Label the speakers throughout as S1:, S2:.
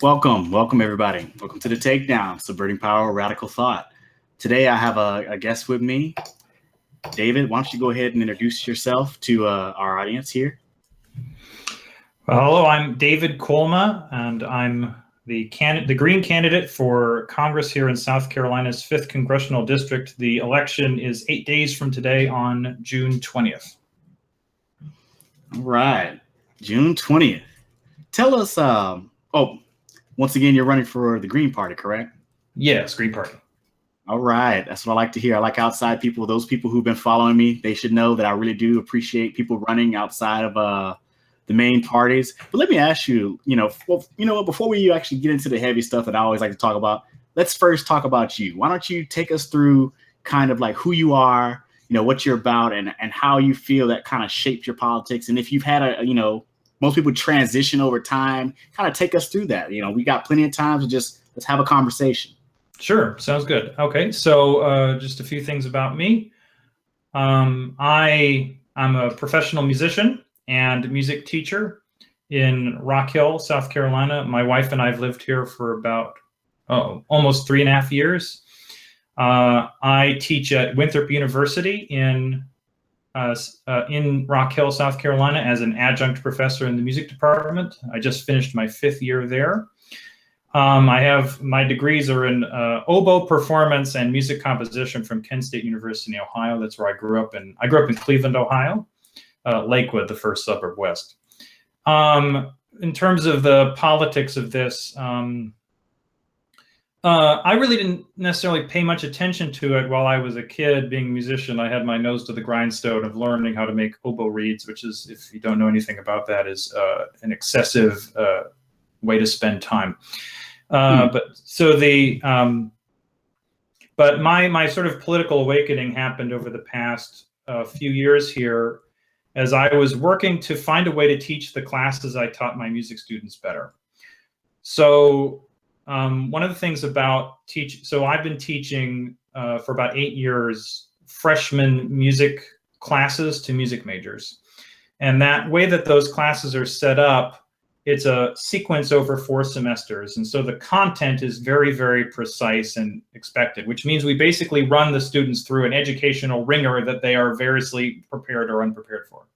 S1: Welcome everybody. Welcome to the Takedown, Subverting Power, Radical Thought. Today I have a guest with me. David, why don't you go ahead and introduce yourself to our audience here?
S2: Well, hello, I'm David Kulma, and I'm the Green candidate for Congress here in South Carolina's 5th Congressional District. The election is 8 days from today on June 20th.
S1: All right, June 20th. Tell us, once again, you're running for the Green Party, correct?
S2: Yes, Green Party.
S1: All right, that's what I like to hear. I like outside people. Those people who've been following me, they should know that I really do appreciate people running outside of the main parties. But let me ask you, before we actually get into the heavy stuff that I always like to talk about, let's first talk about you. Why don't you take us through kind of like who you are, what you're about, and how you feel that kind of shaped your politics, and if you've had most people transition over time. Kind of take us through that. We got plenty of time to let's have a conversation.
S2: Sure, sounds good. Okay, so just a few things about me. I'm a professional musician and music teacher in Rock Hill, South Carolina. My wife and I have lived here for about almost 3.5 years. I teach at Winthrop University in Rock Hill, South Carolina, as an adjunct professor in the music department. I just finished my 5th year there. My degrees are in oboe performance and music composition from Kent State University in Ohio. That's where I grew up. I grew up in Cleveland, Ohio, Lakewood, the first suburb west. In terms of the politics of this, I really didn't necessarily pay much attention to it while I was a kid. Being a musician, I had my nose to the grindstone of learning how to make oboe reeds, which is, if you don't know anything about that, is an excessive way to spend time. But my sort of political awakening happened over the past few years here, as I was working to find a way to teach the classes I taught my music students better. So one of the things about I've been teaching for about 8 years freshman music classes to music majors. And that way that those classes are set up, it's a sequence over 4 semesters. And so the content is very, very precise and expected, which means we basically run the students through an educational ringer that they are variously prepared or unprepared for.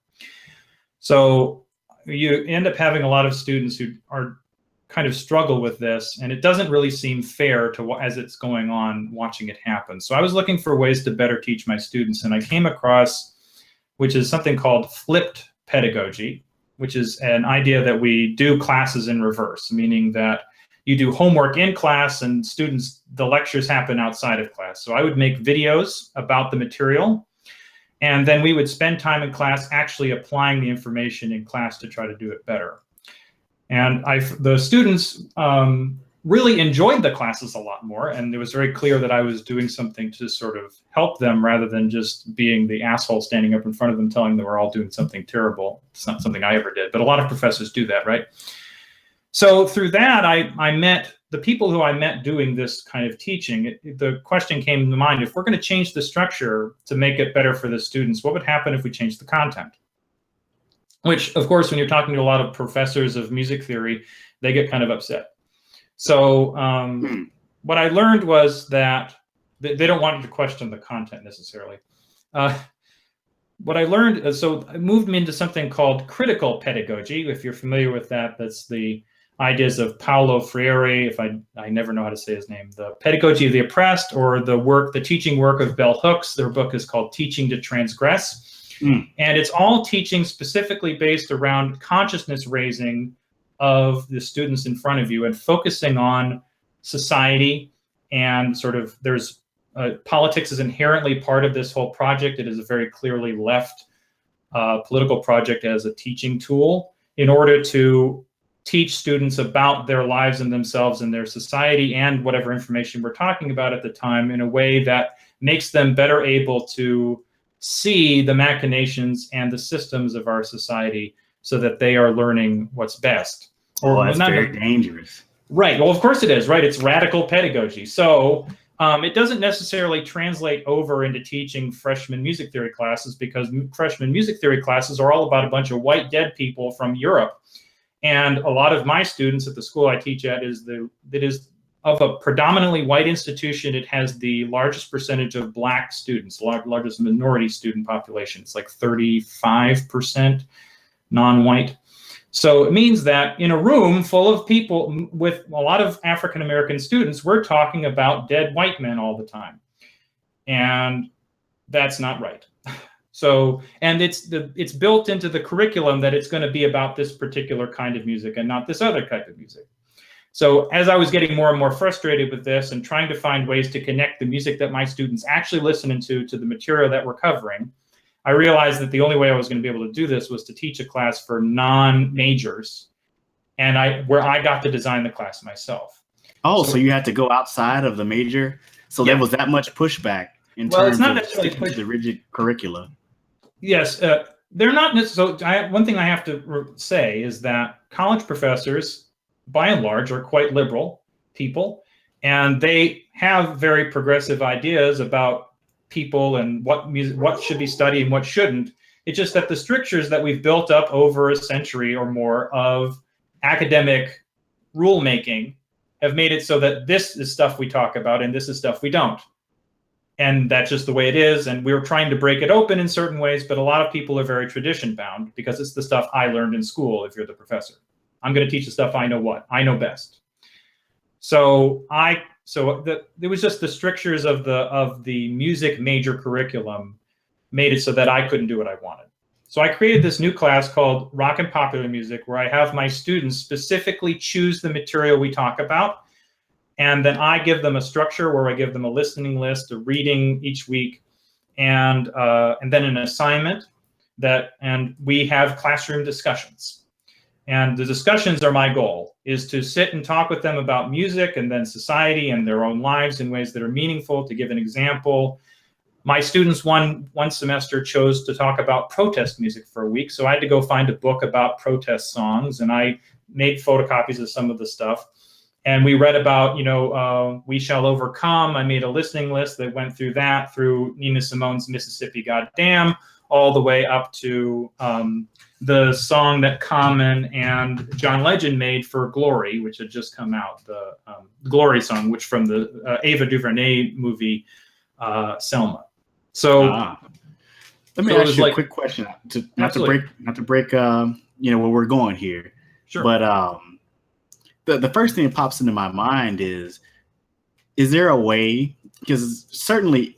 S2: So you end up having a lot of students who are kind of struggle with this, and it doesn't really seem fair to, as it's going on, watching it happen. So I was looking for ways to better teach my students, and I came across, which is something called flipped pedagogy, which is an idea that we do classes in reverse, meaning that you do homework in class and the lectures happen outside of class. So I would make videos about the material, and then we would spend time in class actually applying the information in class to try to do it better. And the students really enjoyed the classes a lot more, and it was very clear that I was doing something to sort of help them rather than just being the asshole standing up in front of them telling them we're all doing something terrible. It's not something I ever did, but a lot of professors do that, right? So through that, I met the people who I met doing this kind of teaching. The question came to mind, if we're going to change the structure to make it better for the students, what would happen if we changed the content? Which, of course, when you're talking to a lot of professors of music theory, they get kind of upset. So what I learned was that they don't want you to question the content necessarily. What I learned, so I moved me into something called critical pedagogy. If you're familiar with that, that's the ideas of Paulo Freire, I never know how to say his name, the Pedagogy of the Oppressed, or the teaching work of Bell Hooks. Their book is called Teaching to Transgress. And it's all teaching specifically based around consciousness raising of the students in front of you and focusing on society, and sort of politics is inherently part of this whole project. It is a very clearly left political project as a teaching tool in order to teach students about their lives and themselves and their society and whatever information we're talking about at the time in a way that makes them better able to see the machinations and the systems of our society so that they are learning what's best.
S1: That's very dangerous.
S2: Right. Well, of course it is, right? It's radical pedagogy. So it doesn't necessarily translate over into teaching freshman music theory classes, because freshman music theory classes are all about a bunch of white dead people from Europe. And a lot of my students at the school I teach at is of a predominantly white institution. It has the largest percentage of Black students, largest minority student population. It's like 35% non-white. So it means that in a room full of people with a lot of African-American students, we're talking about dead white men all the time. And that's not right. So, and it's built into the curriculum that it's going to be about this particular kind of music and not this other type of music. So as I was getting more and more frustrated with this and trying to find ways to connect the music that my students actually listening to the material that we're covering, I realized that the only way I was going to be able to do this was to teach a class for non-majors, and where I got to design the class myself.
S1: Oh, so you had to go outside of the major? So there was that much pushback in terms of sticking to the rigid curricula?
S2: Yes, they're not necessarily. So one thing I have to say is that college professors, by and large, are quite liberal people, and they have very progressive ideas about people and what should be studied and what shouldn't. It's just that the strictures that we've built up over a century or more of academic rulemaking have made it so that this is stuff we talk about and this is stuff we don't. And that's just the way it is. And we're trying to break it open in certain ways, but a lot of people are very tradition bound because it's the stuff I learned in school. If you're the professor, I'm going to teach the stuff I know best. So it was just the strictures of the music major curriculum made it so that I couldn't do what I wanted. So I created this new class called Rock and Popular Music, where I have my students specifically choose the material we talk about. And then I give them a structure where I give them a listening list, a reading each week, and then an assignment and we have classroom discussions. And the discussions are my goal, is to sit and talk with them about music and then society and their own lives in ways that are meaningful. To give an example, my students one semester chose to talk about protest music for a week. So I had to go find a book about protest songs, and I made photocopies of some of the stuff. And we read about, We Shall Overcome. I made a listening list that went through Nina Simone's Mississippi Goddamn, all the way up to the song that Common and John Legend made for Glory, which had just come out, the Glory song, which from the Ava DuVernay movie, Selma. So
S1: let me ask you a quick question, not to break where we're going here.
S2: Sure.
S1: But the first thing that pops into my mind is there a way, because certainly,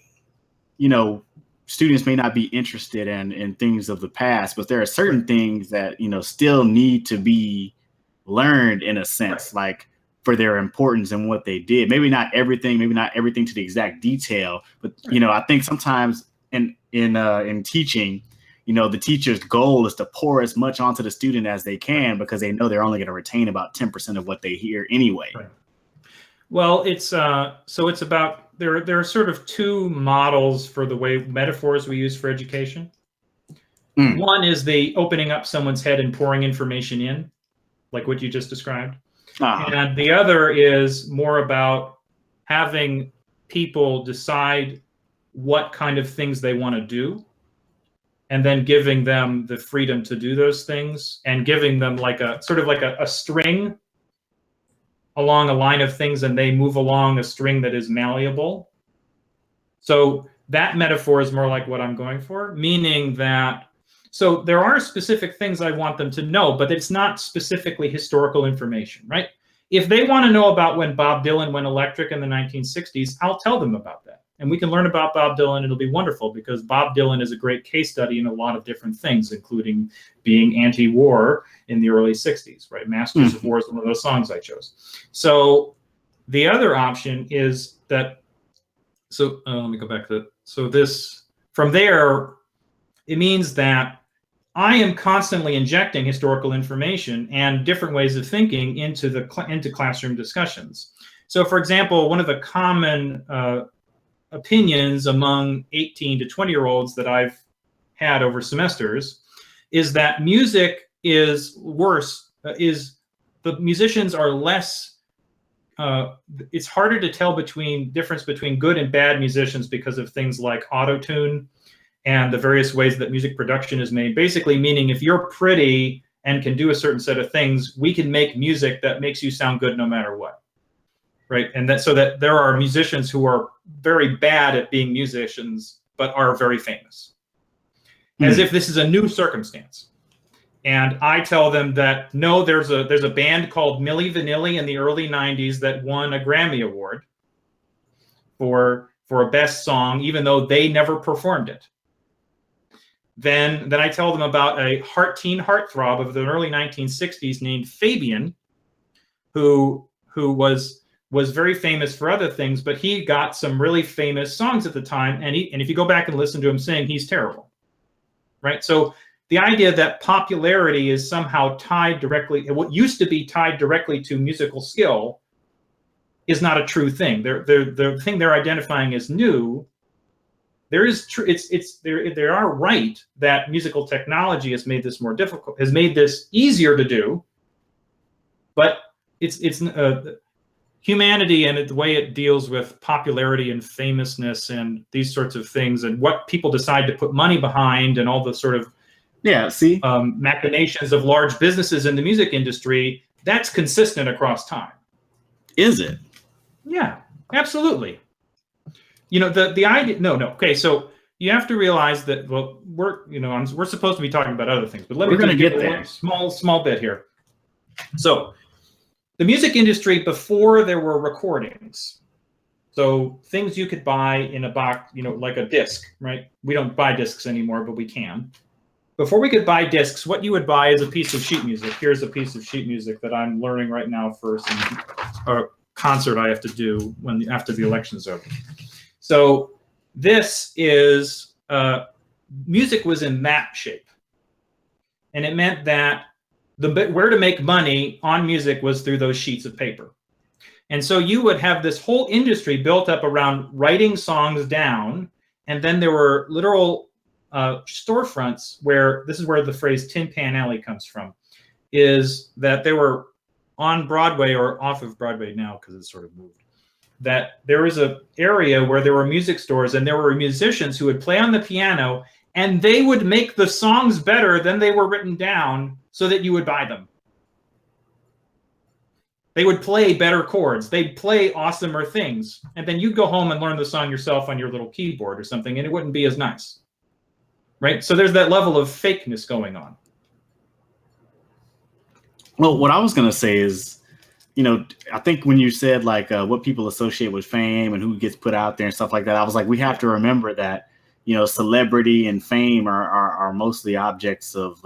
S1: students may not be interested in things of the past, but there are certain things that, still need to be learned in a sense, like for their importance and what they did. Maybe not everything to the exact detail, but, I think sometimes in teaching, the teacher's goal is to pour as much onto the student as they can because they know they're only going to retain about 10% of what they hear anyway.
S2: Right. Well, it's about, there are sort of two models for the way metaphors we use for education. One is the opening up someone's head and pouring information in, like what you just described. And the other is more about having people decide what kind of things they want to do, and then giving them the freedom to do those things, and giving them like a string along a line of things, and they move along a string that is malleable. So that metaphor is more like what I'm going for, meaning that, so there are specific things I want them to know, but it's not specifically historical information, right? If they want to know about when Bob Dylan went electric in the 1960s, I'll tell them about that. And we can learn about Bob Dylan. It'll be wonderful because Bob Dylan is a great case study in a lot of different things, including being anti-war in the early 60s, right? Masters of War is one of those songs I chose. So the other option is that, let me go back to that. So from there, it means that I am constantly injecting historical information and different ways of thinking into classroom discussions. So for example, one of the common opinions among 18 to 20-year-olds that I've had over semesters is that music is worse, the musicians are less, it's harder to tell difference between good and bad musicians because of things like auto-tune and the various ways that music production is made. Basically meaning if you're pretty and can do a certain set of things, we can make music that makes you sound good no matter what. Right. And that, so that there are musicians who are very bad at being musicians, but are very famous, as if this is a new circumstance. And I tell them that, no, there's a band called Milli Vanilli in the early 90s that won a Grammy Award for a best song, even though they never performed it. Then I tell them about a teen heartthrob of the early 1960s named Fabian, who was very famous for other things, but he got some really famous songs at the time. And if you go back and listen to him sing, he's terrible. Right. So the idea that popularity is somehow tied directly, what used to be tied directly to musical skill, is not a true thing. The thing they're identifying as new. There is they are right that musical technology has made this more difficult, has made this easier to do, but it's humanity and the way it deals with popularity and famousness and these sorts of things, and what people decide to put money behind, and all the sort of machinations of large businesses in the music industry, that's consistent across time. Is it? Yeah, absolutely. You know, the idea. No. Okay, so you have to realize that. Well, we're supposed to be talking about other things, but let me just get there. Small bit here. So, the music industry before there were recordings, so things you could buy in a box, like a disc, right? We don't buy discs anymore, but we can. Before we could buy discs, what you would buy is a piece of sheet music. Here's a piece of sheet music that I'm learning right now for a concert I have to do after the election's over. So this is music was in that shape, and it meant that where to make money on music was through those sheets of paper. And so you would have this whole industry built up around writing songs down, and then there were literal storefronts where, this is where the phrase Tin Pan Alley comes from, is that they were on Broadway, or off of Broadway now because it's sort of moved, that there was an area where there were music stores, and there were musicians who would play on the piano, and they would make the songs better than they were written down so that you would buy them. They would play better chords. They'd play awesomer things. And then you'd go home and learn the song yourself on your little keyboard or something, and it wouldn't be as nice. Right? So there's that level of fakeness going on.
S1: Well, what I was going to say is, I think when you said what people associate with fame and who gets put out there and stuff like that, I was like, we have to remember that, celebrity and fame are mostly objects of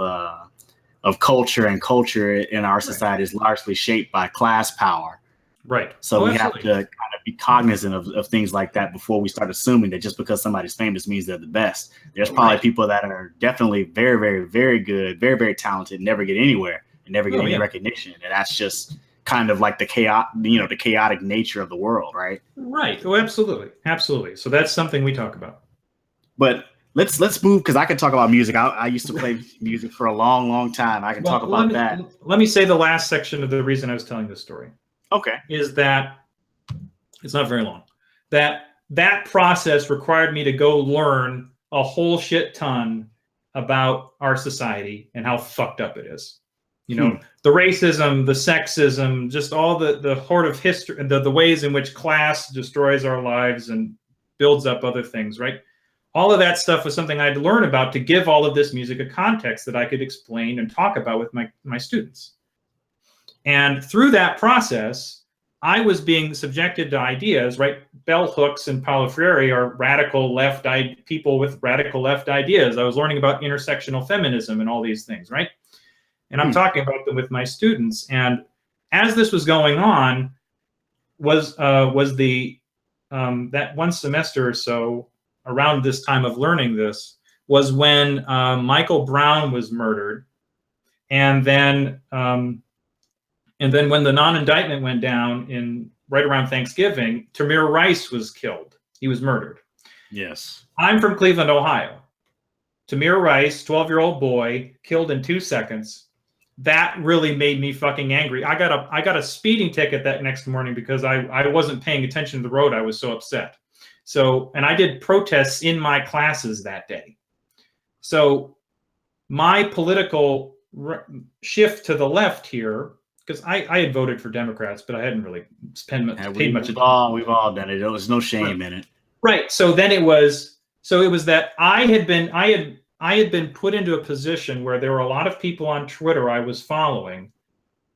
S1: culture, and culture in our society is largely shaped by class power.
S2: Right.
S1: So we have to kind of be cognizant of things like that before we start assuming that just because somebody's famous means they're the best. There's probably people that are definitely very, very, very good, very, very talented, never get anywhere and never get any recognition. And that's just kind of like the chaotic nature of the world, right?
S2: Right. Oh, absolutely. Absolutely. So that's something we talk about.
S1: But let's move, because I can talk about music. I used to play music for a long, long time. I can talk about that.
S2: Let me say the last section of the reason I was telling this story.
S1: Okay.
S2: Is that it's not very long. That process required me to go learn a whole shit ton about our society and how fucked up it is. The racism, the sexism, just all the horde of history, the ways in which class destroys our lives and builds up other things, right? All of that stuff was something I had to learn about to give all of this music a context that I could explain and talk about with my students. And through that process, I was being subjected to ideas, right? Bell Hooks and Paulo Freire are radical left people with radical left ideas. I was learning about intersectional feminism and all these things, right? And I'm talking about them with my students. And as this was going on, was the that one semester or so, around this time of learning this, was when Michael Brown was murdered, and then when the non-indictment went down right around Thanksgiving, Tamir Rice was killed. He was murdered.
S1: Yes.
S2: I'm from Cleveland, Ohio. Tamir Rice, 12-year-old boy, killed in 2 seconds. That really made me fucking angry. I got a speeding ticket that next morning because I wasn't paying attention to the road. I was so upset. So, and I did protests in my classes that day. So my political shift to the left here, because I had voted for Democrats, but I hadn't really paid much attention.
S1: We've all done it. There was no shame in it.
S2: Right. So then it was that I had been put into a position where there were a lot of people on Twitter I was following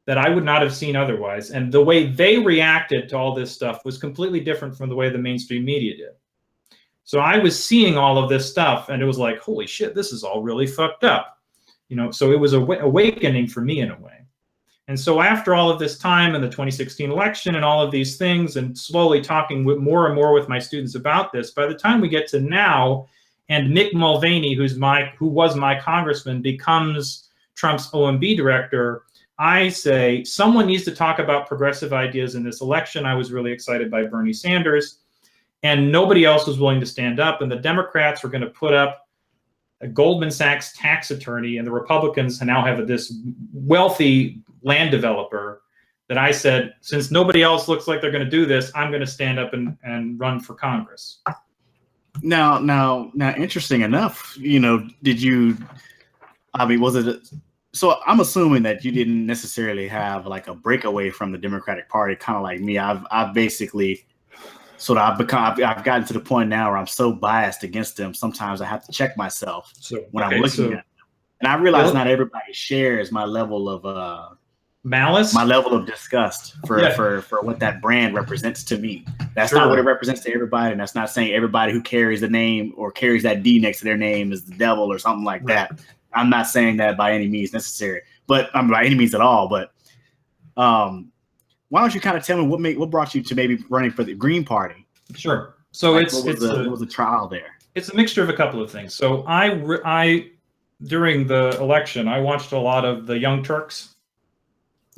S2: that I would not have seen otherwise. And the way they reacted to all this stuff was completely different from the way the mainstream media did. So I was seeing all of this stuff and it was like, holy shit, this is all really fucked up. So it was a awakening for me in a way. And so after all of this time and the 2016 election and all of these things and slowly talking more and more with my students about this, by the time we get to now and Mick Mulvaney, who was my congressman, becomes Trump's OMB director, I say someone needs to talk about progressive ideas in this election. I was really excited by Bernie Sanders, and nobody else was willing to stand up. And the Democrats were going to put up a Goldman Sachs tax attorney, and the Republicans now have this wealthy land developer that I said, since nobody else looks like they're going to do this, I'm going to stand up and run for Congress.
S1: Now, interesting enough, was it? So I'm assuming that you didn't necessarily have like a breakaway from the Democratic Party, kind of like me. I've basically I've gotten to the point now where I'm so biased against them. Sometimes I have to check myself when I'm looking at them. And I realize not everybody shares my level of
S2: malice,
S1: my level of disgust for what that brand represents to me. That's not what it represents to everybody. And that's not saying everybody who carries the name or carries that D next to their name is the devil or something like that. I'm not saying that by any means necessary, but by any means at all. But why don't you kind of tell me what brought you to maybe running for the Green Party?
S2: Sure. So
S1: what was the trial there?
S2: It's a mixture of a couple of things. So I during the election, I watched a lot of the Young Turks.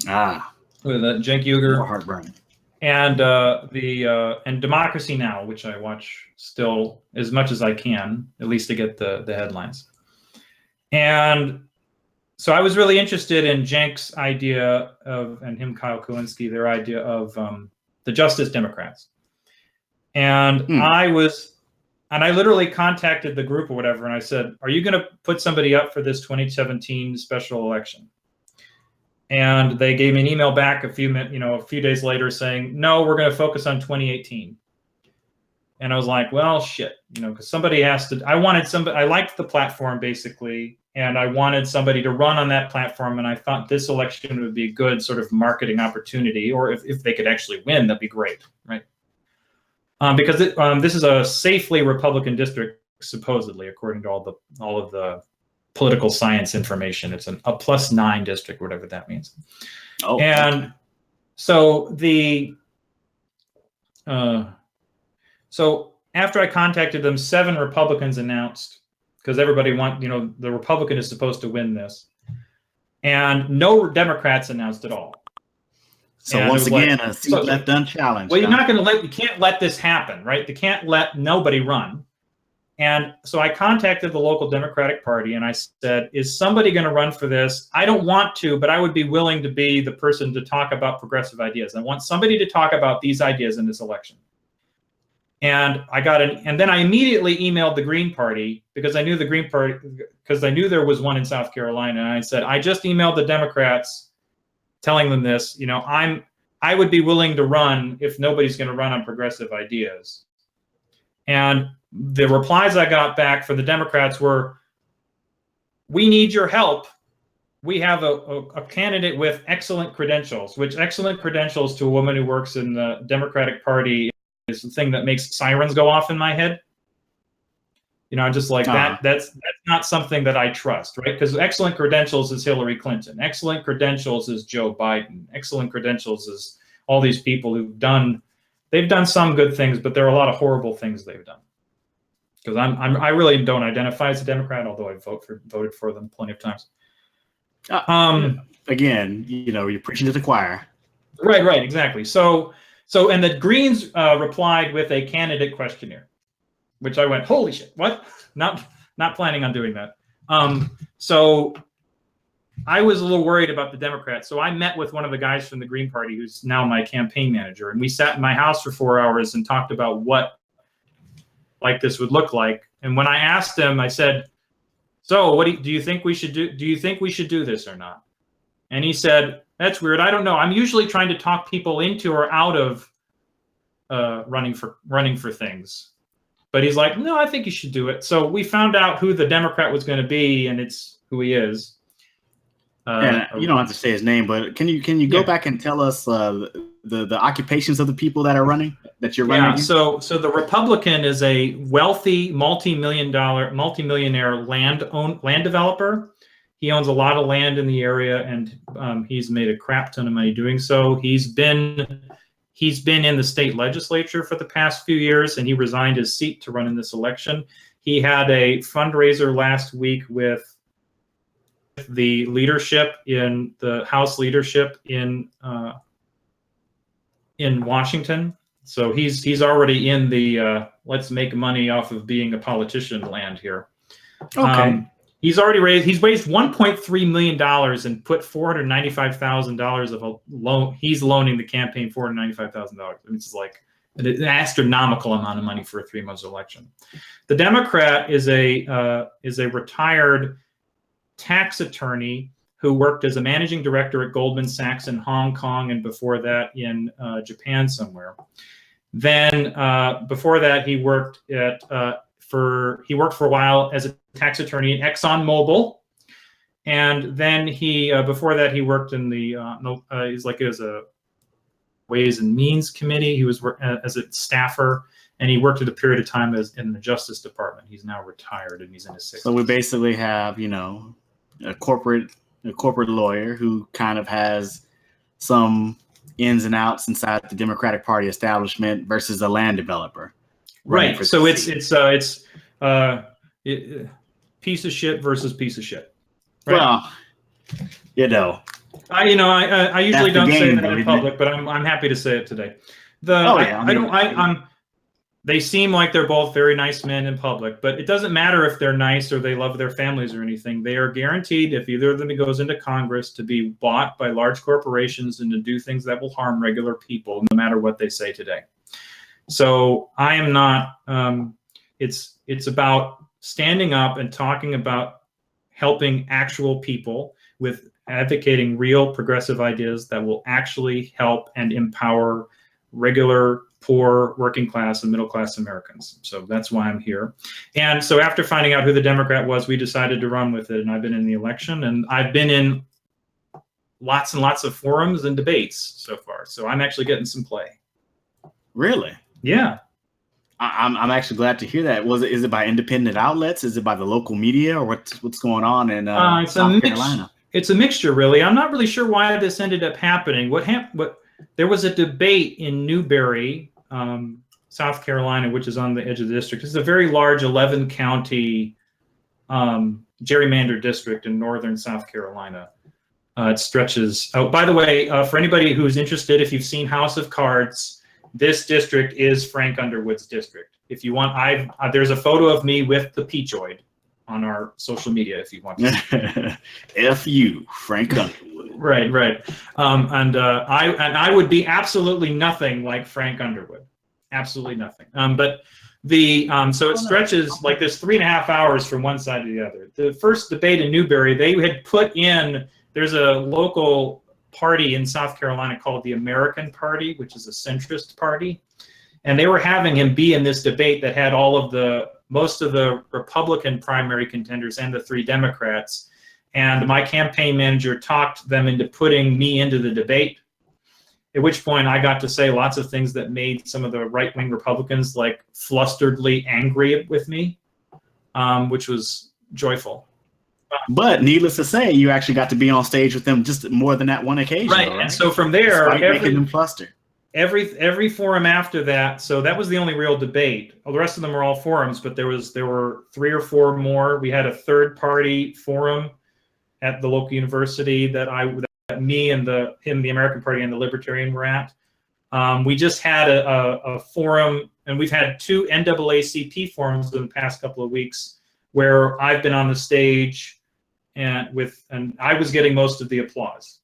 S2: With Cenk Uygur.
S1: More heartburn.
S2: And and Democracy Now!, which I watch still as much as I can, at least to get the headlines. And so I was really interested in Cenk's idea and Kyle Kulinski, their idea of the Justice Democrats. And I literally contacted the group or whatever, and I said, are you going to put somebody up for this 2017 special election? And they gave me an email back a few days later saying, no, we're going to focus on 2018. And I was like, well, shit, because somebody has to. I liked the platform basically, and I wanted somebody to run on that platform. And I thought this election would be a good sort of marketing opportunity, or if they could actually win, that'd be great, right? Because this is a safely Republican district, supposedly, according to all of the political science information. It's a +9 district, whatever that means. Oh, and okay. So after I contacted them, 7 Republicans announced, because everybody the Republican is supposed to win this, and no Democrats announced at all.
S1: So and once again, a seat left unchallenged.
S2: Well, you can't let this happen, right? They can't let nobody run. And so I contacted the local Democratic Party and I said, is somebody going to run for this? I don't want to, but I would be willing to be the person to talk about progressive ideas. I want somebody to talk about these ideas in this election. And and then I immediately emailed the Green Party because I knew there was one in South Carolina. And I said, I just emailed the Democrats telling them this, I would be willing to run if nobody's going to run on progressive ideas. And the replies I got back for the Democrats were, we need your help. We have a candidate with excellent credentials, which excellent credentials to a woman who works in the Democratic Party is the thing that makes sirens go off in my head. I'm just like, that's not something that I trust, right? Because excellent credentials is Hillary Clinton. Excellent credentials is Joe Biden. Excellent credentials is all these people they've done some good things, but there are a lot of horrible things they've done. Because I really don't identify as a Democrat, although I voted for them plenty of times.
S1: Again, you're preaching to the choir.
S2: Right, exactly. So and the Greens replied with a candidate questionnaire, which I went, holy shit, what? Not planning on doing that. So I was a little worried about the Democrats. So I met with one of the guys from the Green Party, who's now my campaign manager, and we sat in my house for 4 hours and talked about what like this would look like. And when I asked him, I said, So what do you think we should do? Do you think we should do this or not? And he said, that's weird. I don't know. I'm usually trying to talk people into or out of running for things. But he's like, no, I think you should do it. So we found out who the Democrat was going to be, and it's who he is.
S1: And you don't have to say his name, but can you go back and tell us the occupations of the people that are running, that you're running?
S2: Yeah. So the Republican is a wealthy multi-millionaire land developer. He owns a lot of land in the area, and he's made a crap ton of money doing so. He's been in the state legislature for the past few years, and he resigned his seat to run in this election. He had a fundraiser last week with the leadership in the House leadership in Washington. So he's already in the let's make money off of being a politician land here.
S1: Okay.
S2: He's raised $1.3 million and put $495,000 of a loan. He's loaning the campaign $495,000. I mean, it's like an astronomical amount of money for a 3-month election. The Democrat is a retired tax attorney who worked as a managing director at Goldman Sachs in Hong Kong, and before that in Japan somewhere. Then before that, he worked for a while as a tax attorney at ExxonMobil, and then before that he worked in the as a Ways and Means Committee. He was as a staffer, and he worked at a period of time in the Justice Department. He's now retired, and he's in his 60s.
S1: So we basically have a corporate lawyer who kind of has some ins and outs inside the Democratic Party establishment versus a land developer.
S2: Right. So it's piece of shit versus piece of shit. Right?
S1: Well,
S2: I usually don't say that in public, but I'm happy to say it today. They seem like they're both very nice men in public, but it doesn't matter if they're nice or they love their families or anything. They are guaranteed, if either of them goes into Congress, to be bought by large corporations and to do things that will harm regular people, no matter what they say today. So I am not. It's about standing up and talking about helping actual people with advocating real progressive ideas that will actually help and empower regular, poor, working class, and middle class Americans. So that's why I'm here. And so after finding out who the Democrat was, we decided to run with it. And I've been in the election, and I've been in lots and lots of forums and debates so far. So I'm actually getting some play.
S1: Really?
S2: Yeah.
S1: I'm actually glad to hear that. Is it by independent outlets? Is it by the local media, or what's going on in South Carolina?
S2: It's a mixture, really. I'm not really sure why this ended up happening. There was a debate in Newberry, South Carolina, which is on the edge of the district. It's a very large 11-county gerrymandered district in northern South Carolina. It stretches. Oh, by the way, for anybody who's interested, if you've seen House of Cards, this district is Frank Underwood's district. If you want, there's a photo of me with the Peachoid on our social media if you want to.
S1: F you, Frank Underwood.
S2: Right. And I would be absolutely nothing like Frank Underwood. Absolutely nothing. So it stretches like this 3.5 hours from one side to the other. The first debate in Newberry, they had put in, there's a local party in South Carolina called the American Party, which is a centrist party. And they were having him be in this debate that had most of the Republican primary contenders and the 3 Democrats. And my campaign manager talked them into putting me into the debate, at which point I got to say lots of things that made some of the right-wing Republicans like flusteredly angry with me, which was joyful.
S1: But needless to say, you actually got to be on stage with them just more than that one occasion.
S2: Right. And so from there,
S1: making them fluster.
S2: Every forum after that, so that was the only real debate. Well, the rest of them were all forums, but there were 3 or 4 more. We had a third-party forum at the local university that me and the American Party and the Libertarian were at. We just had a forum, and we've had 2 NAACP forums in the past couple of weeks where I've been on the stage and I was getting most of the applause.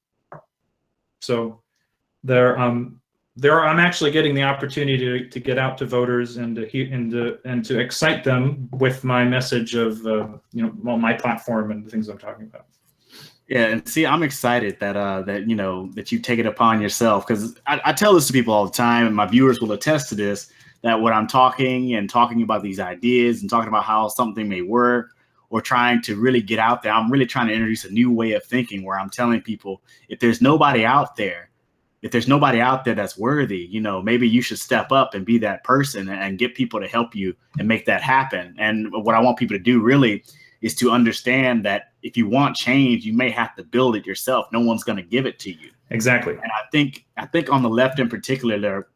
S2: So there, I'm actually getting the opportunity to get out to voters and to excite them with my message of my platform and the things I'm talking about.
S1: Yeah, and see, I'm excited that you take it upon yourself, because I tell this to people all the time, and my viewers will attest to this, that when I'm talking about these ideas and talking about how something may work, or trying to really get out there, I'm really trying to introduce a new way of thinking where I'm telling people, if there's nobody out there that's worthy, maybe you should step up and be that person and get people to help you and make that happen. And what I want people to do really is to understand that if you want change, you may have to build it yourself. No one's going to give it to you.
S2: Exactly.
S1: And I think on the left in particular,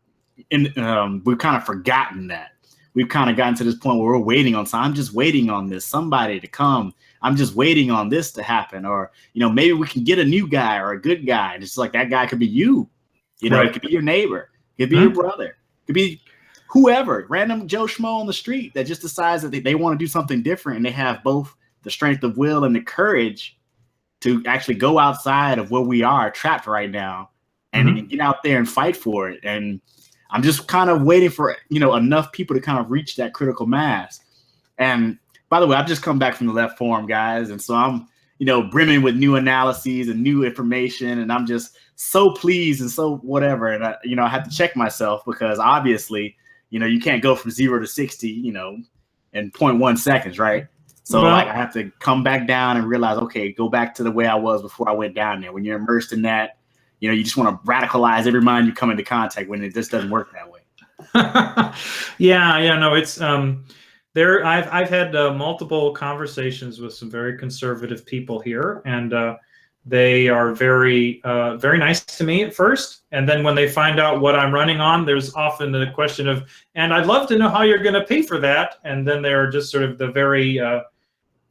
S1: we've kind of forgotten that. We've kind of gotten to this point where we're waiting on. So I'm just waiting on somebody to come. I'm just waiting on this to happen. Or, maybe we can get a new guy or a good guy. And it's like, that guy could be you.
S2: Right.
S1: It could be your neighbor. It could be your brother. It could be whoever, random Joe Schmo on the street that just decides that they want to do something different, and they have both the strength of will and the courage to actually go outside of where we are trapped right now and get out there and fight for it. And I'm just kind of waiting for, enough people to kind of reach that critical mass. And by the way, I've just come back from the left forum, guys. And so I'm, brimming with new analyses and new information. And I'm just so pleased and so whatever. And I have to check myself, because obviously, you can't go from 0 to 60, in 0.1 seconds, right? So I have to come back down and realize, okay, go back to the way I was before I went down there. When you're immersed in that, you just want to radicalize every mind you come into contact with, and it just doesn't work that way.
S2: Yeah, no, it's there. I've had multiple conversations with some very conservative people here, and they are very nice to me at first, and then when they find out what I'm running on, there's often the question of, and I'd love to know how you're going to pay for that. And then they're just sort of the very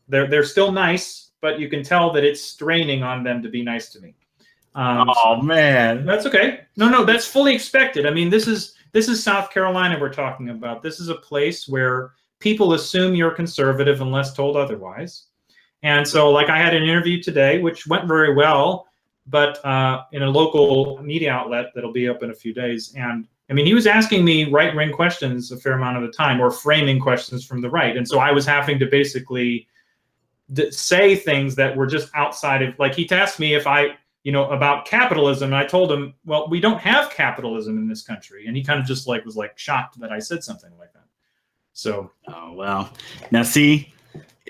S2: they're still nice, but you can tell that it's straining on them to be nice to me.
S1: Man,
S2: that's okay. No, that's fully expected. I mean, this is South Carolina we're talking about. This is a place where people assume you're conservative unless told otherwise. And so, like, I had an interview today, which went very well, but in a local media outlet that'll be up in a few days. And I mean, he was asking me right-wing questions a fair amount of the time, or framing questions from the right. And so I was having to basically say things that were just outside of, like, he asked me if I, about capitalism. And I told him, well, we don't have capitalism in this country. And he kind of just was shocked that I said something like that. So.
S1: Oh, well, now see,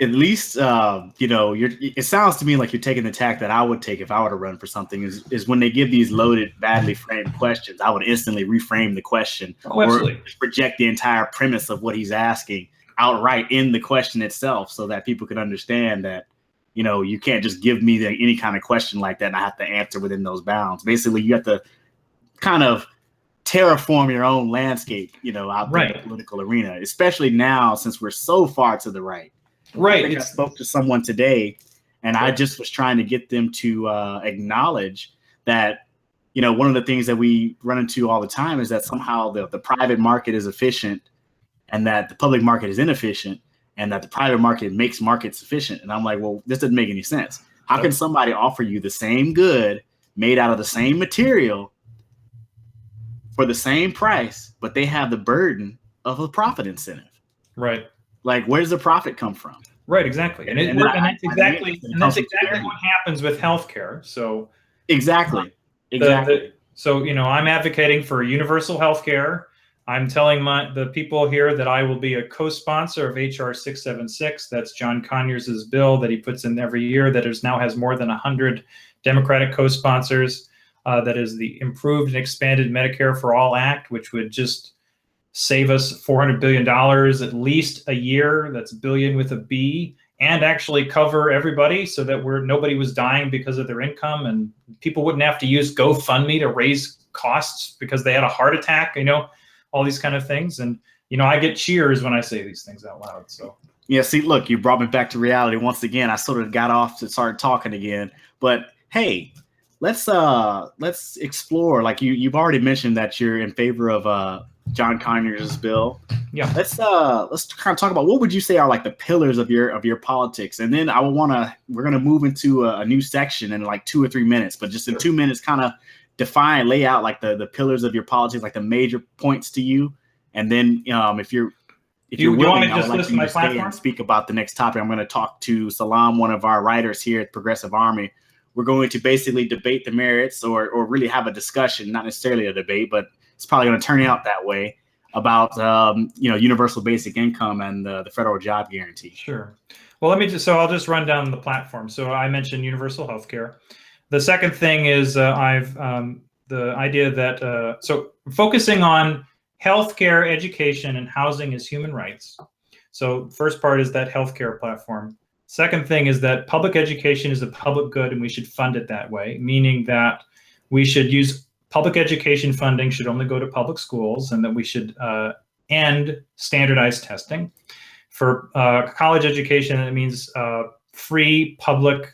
S1: at least, it sounds to me like you're taking the tack that I would take if I were to run for something, is when they give these loaded, badly framed questions, I would instantly reframe the question, or reject the entire premise of what he's asking outright in the question itself, so that people can understand that, you can't just give me any kind of question like that and I have to answer within those bounds. Basically, you have to kind of terraform your own landscape, out there in the political arena, especially now since we're so far to the right.
S2: Right.
S1: I spoke to someone today, and I just was trying to get them to acknowledge that, one of the things that we run into all the time is that somehow the private market is efficient, and that the public market is inefficient, and that the private market makes markets efficient. And I'm like, well, this doesn't make any sense. How can somebody offer you the same good made out of the same material for the same price, but they have the burden of a profit incentive?
S2: Right.
S1: Like, where does the profit come from?
S2: Right, exactly. And that's exactly what happens with healthcare. So
S1: exactly.
S2: So, I'm advocating for universal healthcare. I'm telling the people here that I will be a co-sponsor of HR 676. That's John Conyers' bill that he puts in every year that now has more than 100 Democratic co-sponsors. That is the Improved and Expanded Medicare for All Act, which would just save us $400 billion at least a year. That's billion with a B, and actually cover everybody so that nobody was dying because of their income, and people wouldn't have to use GoFundMe to raise costs because they had a heart attack, all these kind of things. And, I get cheers when I say these things out loud. So.
S1: Yeah, see, look, you brought me back to reality once again. I sort of got off to start talking again, but hey, let's explore. Like you've already mentioned that you're in favor of John Conyers' bill.
S2: Yeah.
S1: Let's kind of talk about what would you say are like the pillars of your politics, and then we're gonna move into a new section in like 2 or 3 minutes. But just in 2 minutes, kind of lay out like the pillars of your policies, like the major points to you, and then if you're willing, I would like for you to stay and speak about the next topic. I'm going to talk to Salam, one of our writers here at Progressive Army. We're going to basically debate the merits, or really have a discussion, not necessarily a debate, but it's probably going to turn out that way, about universal basic income and the federal job guarantee.
S2: Sure. Well, I'll just run down the platform. So I mentioned universal health care. The second thing is the idea that so focusing on healthcare, education, and housing as human rights. So first part is that healthcare platform. Second thing is that public education is a public good and we should fund it that way, meaning that we should use public education funding should only go to public schools, and that we should end standardized testing. For college education, it means free public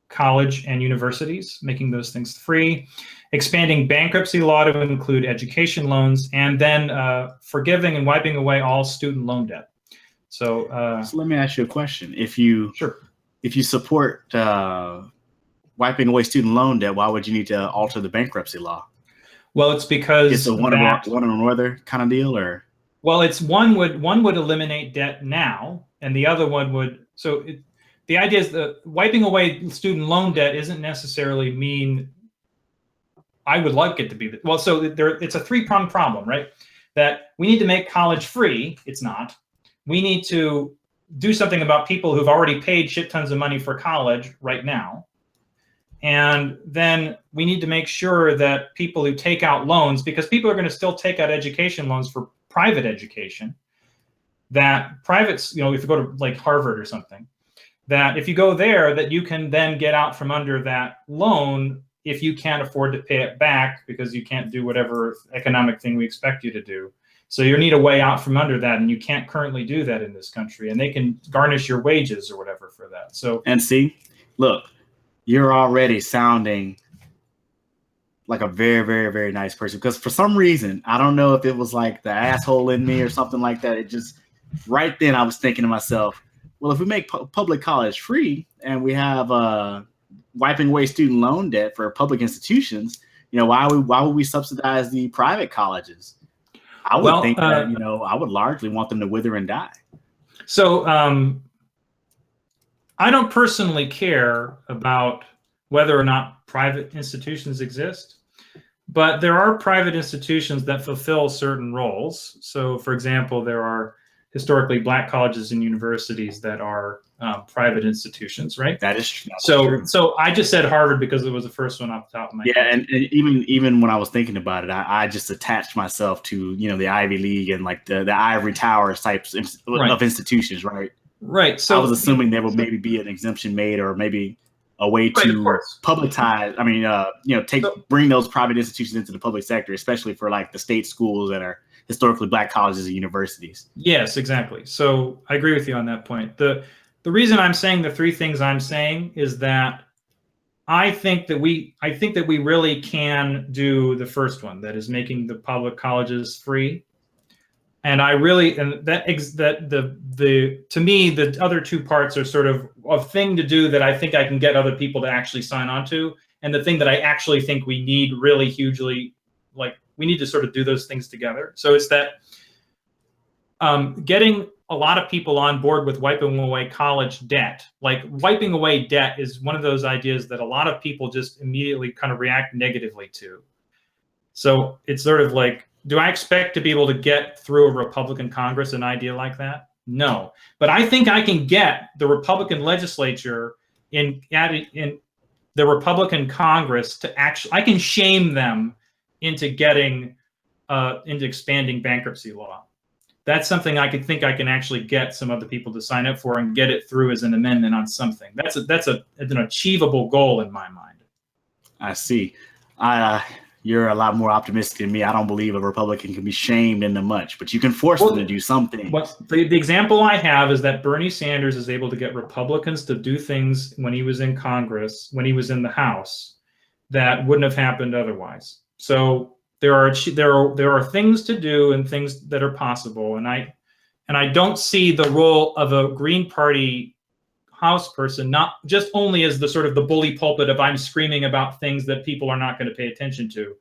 S2: college and universities, making those things free, expanding bankruptcy law to include education loans, and then forgiving and wiping away all student loan debt. So
S1: let me ask you a question. If you support wiping away student loan debt, why would you need to alter the bankruptcy law?
S2: Well, it's because
S1: it's a one or another kind of deal, or
S2: well, it's one would eliminate debt now, and the other one would. So the idea is that wiping away student loan debt isn't necessarily mean. I would like it to be well. So it's a three-pronged problem, right? That we need to make college free. It's not. We need to do something about people who've already paid shit tons of money for college right now. And then we need to make sure that people who take out loans, because people are going to still take out education loans for private education, that privates, if you go to like Harvard or something, that if you go there, that you can then get out from under that loan if you can't afford to pay it back because you can't do whatever economic thing we expect you to do. So you need a way out from under that, and you can't currently do that in this country, and they can garnish your wages or whatever for that. So,
S1: and see, look, you're already sounding like a very, very, very nice person, because for some reason, I don't know if it was like the asshole in me or something like that. It just, right then I was thinking to myself, well, if we make public college free and we have wiping away student loan debt for public institutions, why would we subsidize the private colleges? I would think that, I would largely want them to wither and die.
S2: So I don't personally care about whether or not private institutions exist, but there are private institutions that fulfill certain roles. So, for example, there are historically Black colleges and universities that are private institutions, right?
S1: That is true.
S2: So I just said Harvard because it was the first one off the top of my head.
S1: Yeah, and even when I was thinking about it, I just attached myself to the Ivy League and like the ivory tower types of institutions, right?
S2: Right. So
S1: I was assuming there would maybe be an exemption made, or maybe a way to publicize. I mean, bring those private institutions into the public sector, especially for like the state schools that are historically Black colleges and universities.
S2: Yes, exactly. So I agree with you on that point. The reason I'm saying the three things I'm saying is that I think that we really can do the first one, that is making the public colleges free. And to me, the other two parts are sort of a thing to do that I think I can get other people to actually sign on to. And the thing that I actually think we need really hugely, like we need to sort of do those things together. So it's that getting a lot of people on board with wiping away college debt. Like wiping away debt is one of those ideas that a lot of people just immediately kind of react negatively to. So it's sort of like, do I expect to be able to get through a Republican Congress an idea like that? No. But I think I can get the Republican legislature in the Republican Congress to actually, I can shame them into getting, into expanding bankruptcy law. That's something I think I can actually get some other people to sign up for and get it through as an amendment on something. That's an achievable goal in my mind.
S1: I see. You're a lot more optimistic than me. I don't believe a Republican can be shamed into much, but you can force them to do something.
S2: The example I have is that Bernie Sanders is able to get Republicans to do things when he was in Congress, when he was in the House, that wouldn't have happened otherwise. So there are things to do and things that are possible, and I don't see the role of a Green Party house person, not just only as the sort of the bully pulpit of I'm screaming about things that people are not going to pay attention to.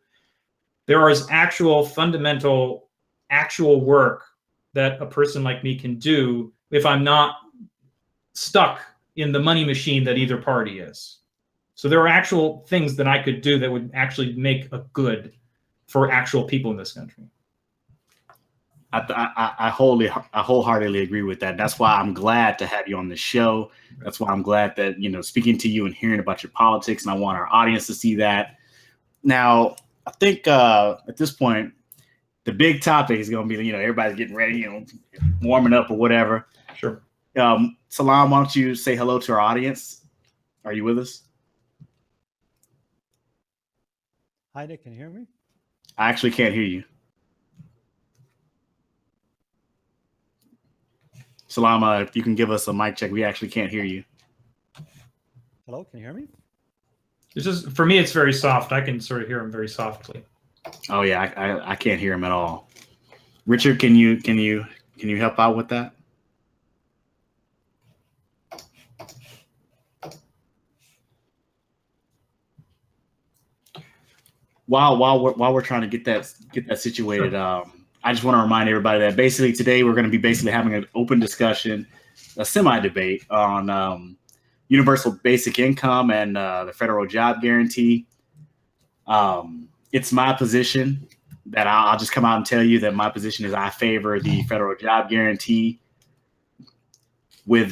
S2: There is actual fundamental, actual work that a person like me can do if I'm not stuck in the money machine that either party is. So there are actual things that I could do that would actually make a good for actual people in this country.
S1: I wholeheartedly agree with that. That's why I'm glad to have you on the show. That's why I'm glad that, you know, speaking to you and hearing about your politics, and I want our audience to see that. Now, I think at this point, the big topic is going to be, you know, everybody's getting ready, you know, warming up or whatever.
S2: Sure.
S1: Salam, why don't you say hello to our audience? Are you with us?
S3: Hi, Nick. Can you hear me?
S1: I actually can't hear you. Salam, if you can give us a mic check, we actually can't hear you.
S3: Hello, can you hear me?
S2: It's just, for me, it's very soft. I can sort of hear him very softly.
S1: Oh yeah, I can't hear him at all. Richard, can you help out with that? While we're trying to get that situated, sure. I just want to remind everybody that basically today we're going to be having an open discussion, a semi-debate on universal basic income and the federal job guarantee. It's my position that I'll just come out and tell you that my position is I favor the federal job guarantee with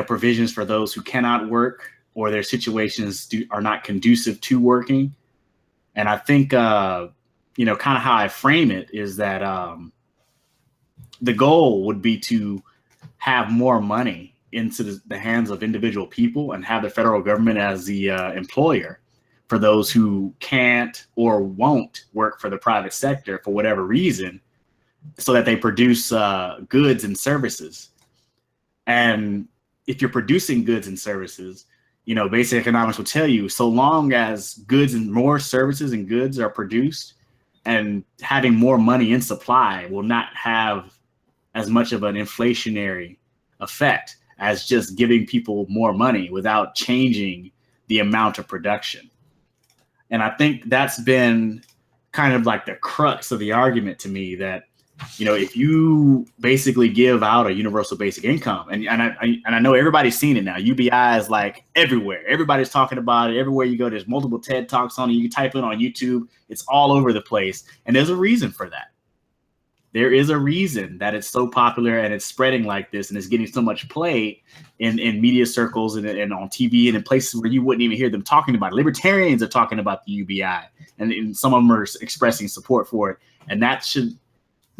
S1: provisions for those who cannot work or their situations are not conducive to working. And I think kind of how I frame it is that the goal would be to have more money into the hands of individual people and have the federal government as the employer for those who can't or won't work for the private sector for whatever reason, so that they produce goods and services. And if you're producing goods and services, you know, basic economics will tell you, so long as goods and more services and goods are produced, and having more money in supply will not have as much of an inflationary effect as just giving people more money without changing the amount of production. And I think that's been kind of like the crux of the argument to me, that, you know, if you basically give out a universal basic income, and I know everybody's seen it now. UBI is like everywhere. Everybody's talking about it. Everywhere you go, there's multiple TED Talks on it. You can type it on YouTube. It's all over the place. And there's a reason for that. There is a reason that it's so popular and it's spreading like this and it's getting so much play in media circles and on TV and in places where you wouldn't even hear them talking about it. Libertarians are talking about the UBI, and some of them are expressing support for it. And that should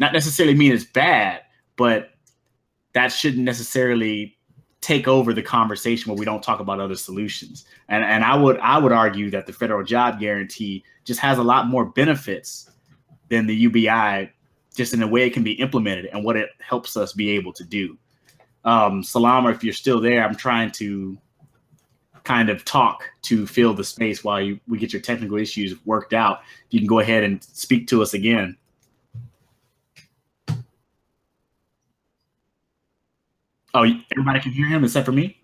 S1: not necessarily mean it's bad, but that shouldn't necessarily take over the conversation where we don't talk about other solutions. And I would argue that the federal job guarantee just has a lot more benefits than the UBI, just in the way it can be implemented and what it helps us be able to do. Salam, if you're still there, I'm trying to kind of talk to fill the space while we get your technical issues worked out. You can go ahead and speak to us again. Oh, everybody can hear him except for me?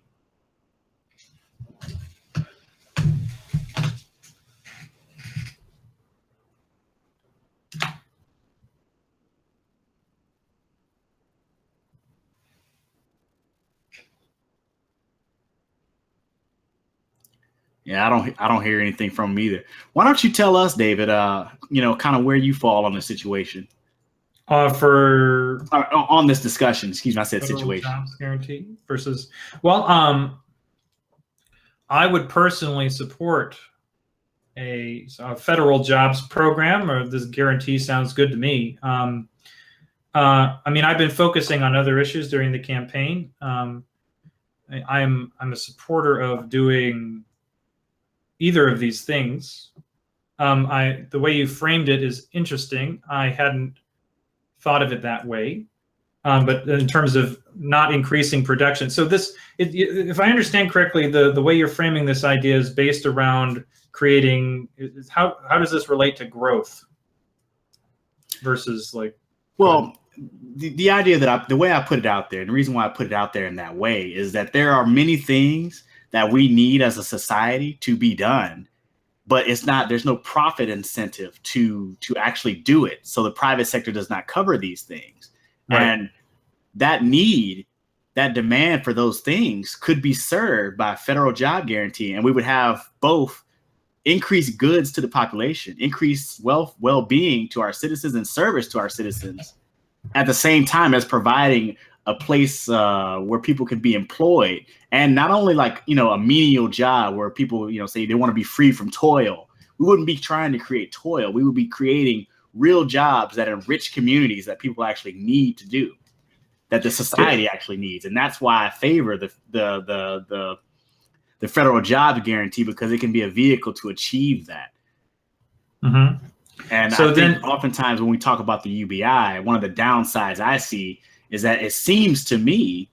S1: Yeah, I don't hear anything from him either. Why don't you tell us, David, kind of where you fall on the situation? On this discussion, excuse me, I said situation.
S2: Jobs guarantee versus, well, I would personally support a federal jobs program, or this guarantee sounds good to me. I mean, I've been focusing on other issues during the campaign. I'm a supporter of doing either of these things. The way you framed it is interesting. I hadn't thought of it that way, but in terms of not increasing production. So if I understand correctly, the way you're framing this idea is based around creating, how does this relate to growth versus like?
S1: Well, the idea that the way I put it out there, and the reason why I put it out there in that way is that there are many things that we need as a society to be done, but there's no profit incentive to actually do it. So the private sector does not cover these things. Right. And that demand for those things could be served by a federal job guarantee. And we would have both increased goods to the population, increased well-being to our citizens, and service to our citizens, at the same time as providing a place where people can be employed, and not only like, a menial job where people, say they want to be free from toil. We wouldn't be trying to create toil. We would be creating real jobs that enrich communities that people actually need to do, that the society actually needs. And that's why I favor the federal job guarantee, because it can be a vehicle to achieve that. Mm-hmm. And so I think oftentimes when we talk about the UBI, one of the downsides I see is that it seems to me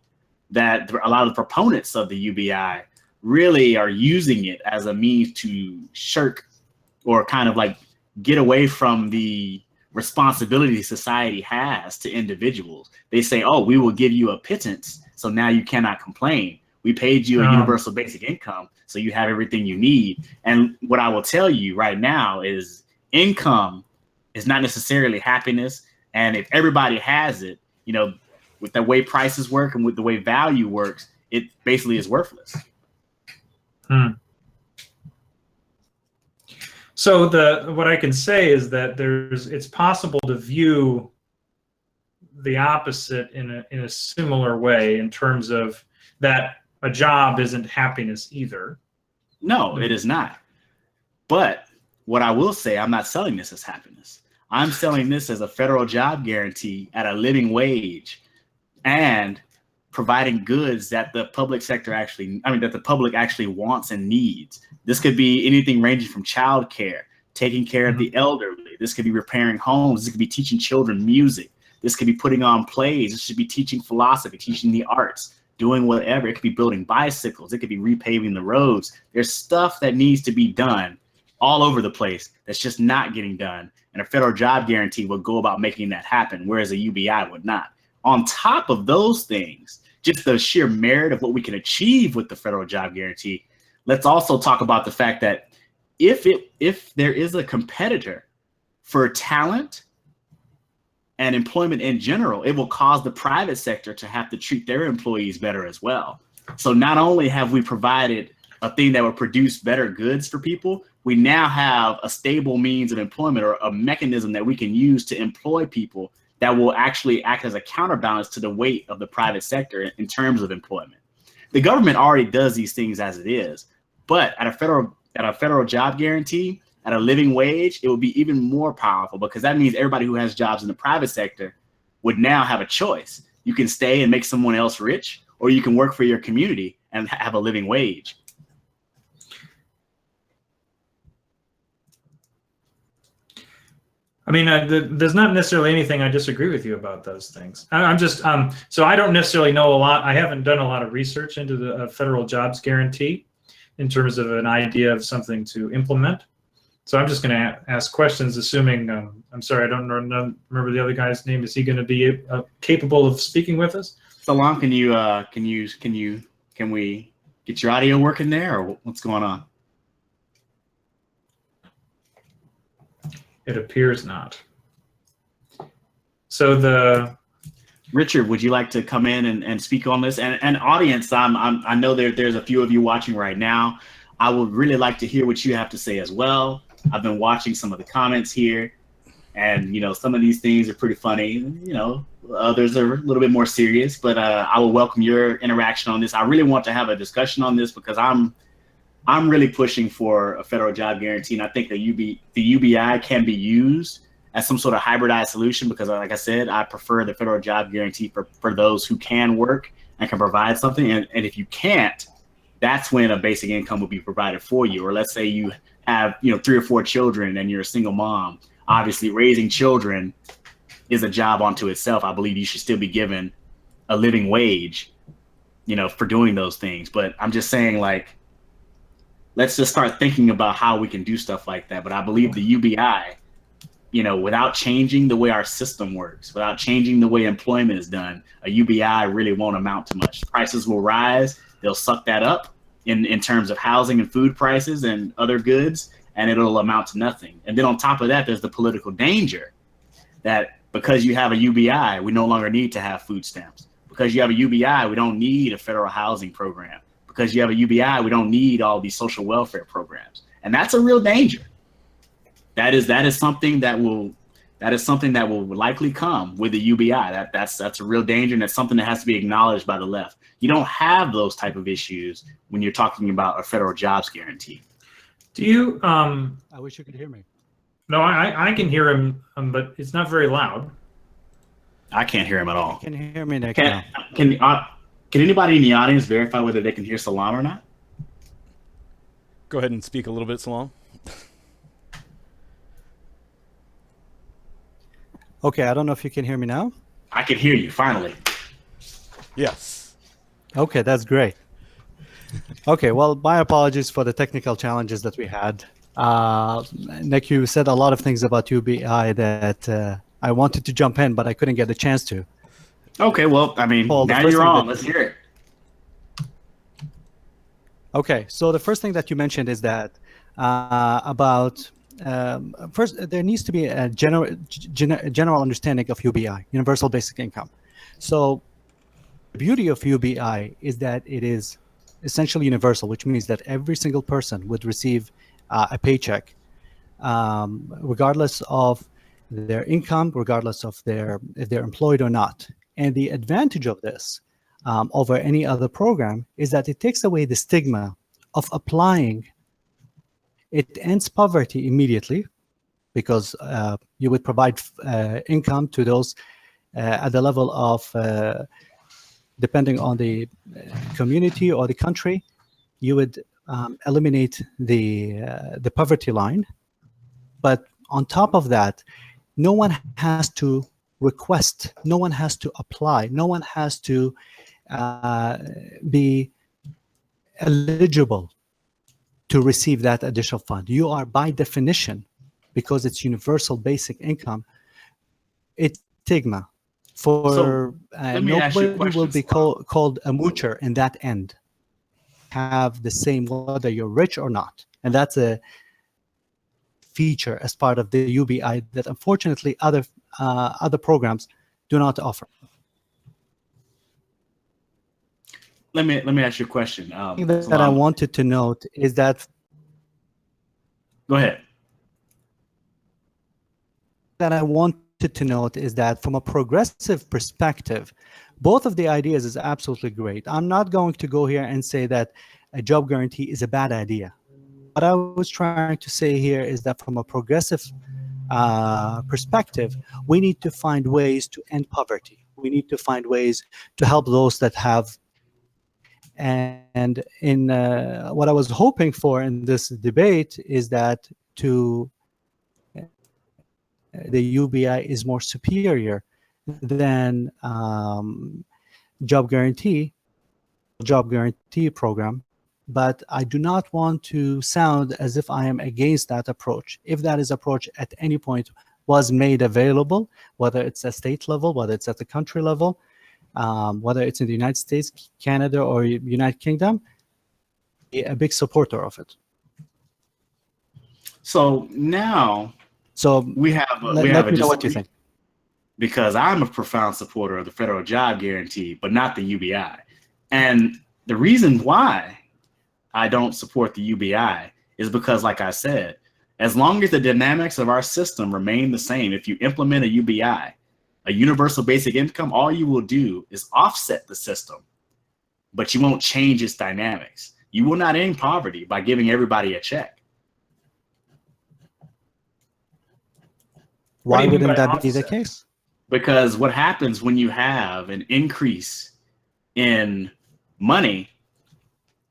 S1: that a lot of the proponents of the UBI really are using it as a means to shirk or kind of like get away from the responsibility society has to individuals. They say, oh, we will give you a pittance, so now you cannot complain. We paid you a universal basic income, so you have everything you need. And what I will tell you right now is income is not necessarily happiness. And if everybody has it, with the way prices work and with the way value works, it basically is worthless.
S2: So what I can say is that it's possible to view the opposite in a similar way, in terms of that a job isn't happiness either.
S1: No, it is not. But what I will say, I'm not selling this as happiness. I'm selling this as a federal job guarantee at a living wage, and providing goods that the public sector that the public actually wants and needs. This could be anything ranging from childcare, taking care of the elderly. This could be repairing homes. This could be teaching children music. This could be putting on plays. This should be teaching philosophy, teaching the arts, doing whatever. It could be building bicycles. It could be repaving the roads. There's stuff that needs to be done all over the place that's just not getting done. And a federal job guarantee would go about making that happen, whereas a UBI would not. On top of those things, just the sheer merit of what we can achieve with the federal job guarantee, let's also talk about the fact that if there is a competitor for talent and employment in general, it will cause the private sector to have to treat their employees better as well. So not only have we provided a thing that will produce better goods for people, we now have a stable means of employment, or a mechanism that we can use to employ people that will actually act as a counterbalance to the weight of the private sector in terms of employment. The government already does these things as it is, but at a federal job guarantee, at a living wage, it will be even more powerful, because that means everybody who has jobs in the private sector would now have a choice. You can stay and make someone else rich, or you can work for your community and have a living wage.
S2: I mean, there's not necessarily anything I disagree with you about those things. I'm just, so I don't necessarily know a lot. I haven't done a lot of research into the federal jobs guarantee in terms of an idea of something to implement. So I'm just going to ask questions, assuming, I'm sorry, I don't remember the other guy's name. Is he going to be capable of speaking with us?
S1: Salam, can we get your audio working there, or what's going on?
S2: It appears not. So
S1: Richard, would you like to come in and speak on this? And audience, I know there's a few of you watching right now. I would really like to hear what you have to say as well. I've been watching some of the comments here, and some of these things are pretty funny. Others are a little bit more serious, but I will welcome your interaction on this. I really want to have a discussion on this, because I'm really pushing for a federal job guarantee, and I think the UBI can be used as some sort of hybridized solution, because, like I said, I prefer the federal job guarantee for those who can work and can provide something. And if you can't, that's when a basic income will be provided for you. Or let's say you have 3 or 4 children and you're a single mom. Obviously, raising children is a job unto itself. I believe you should still be given a living wage, for doing those things. But I'm just saying, like, let's just start thinking about how we can do stuff like that. But I believe the UBI without changing the way our system works, without changing the way employment is done, a UBI really won't amount to much. Prices will rise. They'll suck that up in terms of housing and food prices and other goods, and it'll amount to nothing. And then on top of that, there's the political danger that because you have a UBI, we no longer need to have food stamps. Because you have a UBI, we don't need a federal housing program. Because you have a UBI, we don't need all these social welfare programs. And that's a real danger. That is something that will likely come with the UBI. That's a real danger, and that's something that has to be acknowledged by the left. You don't have those type of issues when you're talking about a federal jobs guarantee.
S2: Do you?
S3: I wish you could hear me.
S2: No, I can hear him, but it's not very loud.
S1: I can't hear him at all.
S3: Can you hear me, Nick?
S1: Can anybody in the audience verify whether they can hear Salam or not?
S4: Go ahead and speak a little bit, Salam.
S3: Okay, I don't know if you can hear me now.
S1: I can hear you, finally.
S4: Yes.
S3: Okay, that's great. Okay, well, my apologies for the technical challenges that we had. Nick, you said a lot of things about UBI that I wanted to jump in, but I couldn't get the chance to.
S1: Okay, well, I mean,
S3: Paul,
S1: now you're on. Let's hear it.
S3: Okay, so the first thing that you mentioned is that about first, there needs to be a general understanding of UBI, universal basic income. So the beauty of UBI is that it is essentially universal, which means that every single person would receive a paycheck, regardless of their income, regardless of if they're employed or not. And the advantage of this over any other program is that it takes away the stigma of applying. It ends poverty immediately because you would provide income to those at the level of, depending on the community or the country, you would eliminate the poverty line. But on top of that, no one has to request, no one has to apply, no one has to be eligible to receive that additional fund. You are, by definition, because it's universal basic income, it's stigma for nobody will be called a moocher in that end. Have the same whether you're rich or not, and that's a feature as part of the UBI that unfortunately other programs do not offer.
S1: Let me ask you a question.
S3: That I wanted to note is that.
S1: Go ahead.
S3: That I wanted to note is that from a progressive perspective, both of the ideas is absolutely great. I'm not going to go here and say that a job guarantee is a bad idea. What I was trying to say here is that from a progressive perspective, we need to find ways to end poverty. We need to find ways to help those that have. And in what I was hoping for in this debate is that the UBI is more superior than job guarantee program, but I do not want to sound as if I am against that approach. If that is approach at any point was made available, whether it's at state level, whether it's at the country level, whether it's in the United States, Canada, or United Kingdom, a big supporter of it.
S1: So now, we have a
S3: know what you think.
S1: Because I'm a profound supporter of the federal job guarantee, but not the UBI. And the reason why I don't support the UBI is because, like I said, as long as the dynamics of our system remain the same, if you implement a UBI, a universal basic income, all you will do is offset the system, but you won't change its dynamics. You will not end poverty by giving everybody a check.
S3: Why wouldn't that be the case?
S1: Because what happens when you have an increase in money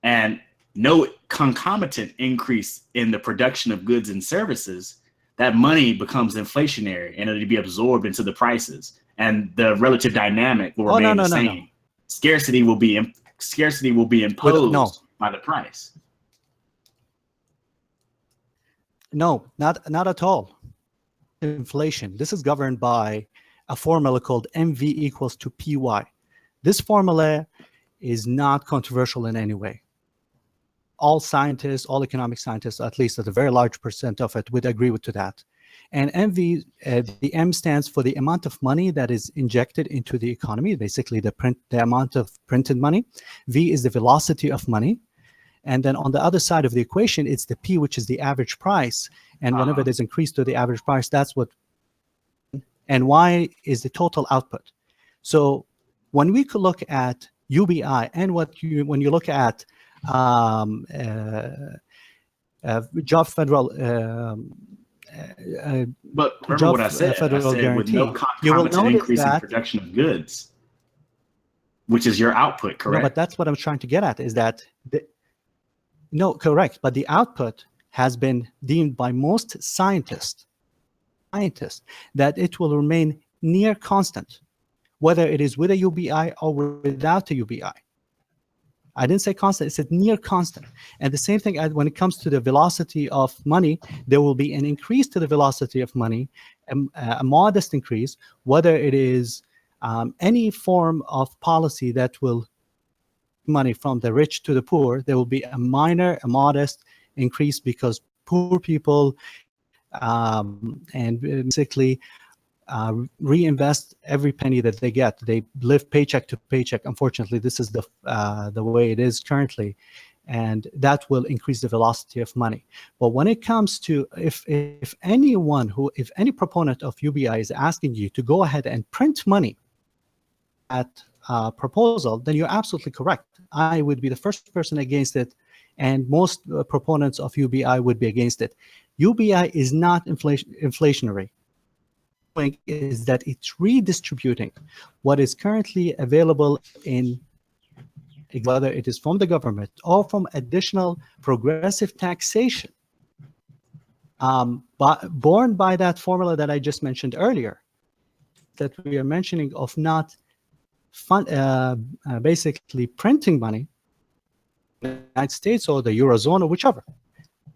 S1: and no concomitant increase in the production of goods and services, that money becomes inflationary and it'll be absorbed into the prices, and the relative dynamic will remain the same. No. Scarcity will be imposed by the price.
S3: No, not at all. inflation. This is governed by a formula called MV equals to PY. This formula is not controversial in any way. All scientists, all economic scientists, at least at a very large percent of it, would agree to that. And MV, the M stands for the amount of money that is injected into the economy, basically the amount of printed money. V is the velocity of money. And then on the other side of the equation, it's the P, which is the average price. And whenever there's increase to the average price, that's what, and Y is the total output. So when we could look at UBI and when you look at job federal,
S1: but remember what I said. I said with no concomitant increase in production of goods, which is your output, correct?
S3: No, but that's what I'm trying to get at, is that no, correct. But the output has been deemed by most scientists that it will remain near constant, whether it is with a UBI or without a UBI. I didn't say constant, I said near constant. And the same thing when it comes to the velocity of money, there will be an increase to the velocity of money, a modest increase, whether it is any form of policy that will money from the rich to the poor, there will be a modest increase because poor people and basically reinvest every penny that they get. They live paycheck to paycheck. Unfortunately, this is the way it is currently, and that will increase the velocity of money. But when it comes to if any proponent of UBI is asking you to go ahead and print money at proposal, then you're absolutely correct. I would be the first person against it, and most proponents of UBI would be against it. UBI is not inflationary. Is that it's redistributing what is currently available in, whether it is from the government or from additional progressive taxation, born by that formula that I just mentioned earlier, that we are mentioning of not basically printing money in the United States or the Eurozone or whichever.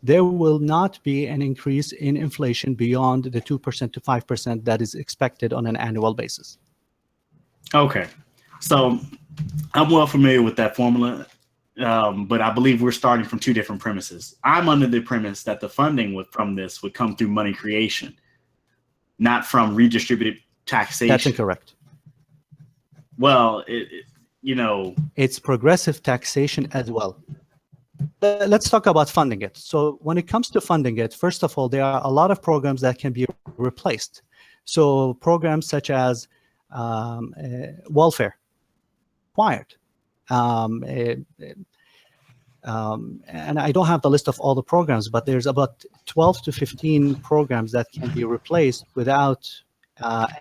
S3: There will not be an increase in inflation beyond the 2% to 5% that is expected on an annual basis.
S1: Okay, so I'm well familiar with that formula, but I believe we're starting from two different premises. I'm under the premise that the funding from this would come through money creation, not from redistributed taxation.
S3: That's incorrect.
S1: Well,
S3: it's progressive taxation as well. Let's talk about funding it. So when it comes to funding it, first of all, there are a lot of programs that can be replaced. So programs such as welfare, required. And I don't have the list of all the programs, but there's about 12 to 15 programs that can be replaced without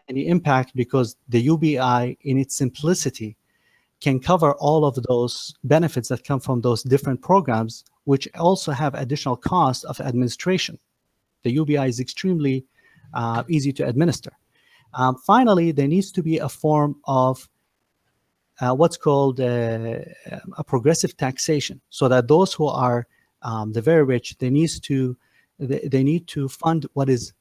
S3: any impact, because the UBI in its simplicity can cover all of those benefits that come from those different programs, which also have additional costs of administration. The UBI is extremely easy to administer. Finally, there needs to be a form of what's called a progressive taxation, so that those who are the very rich, they need to fund what is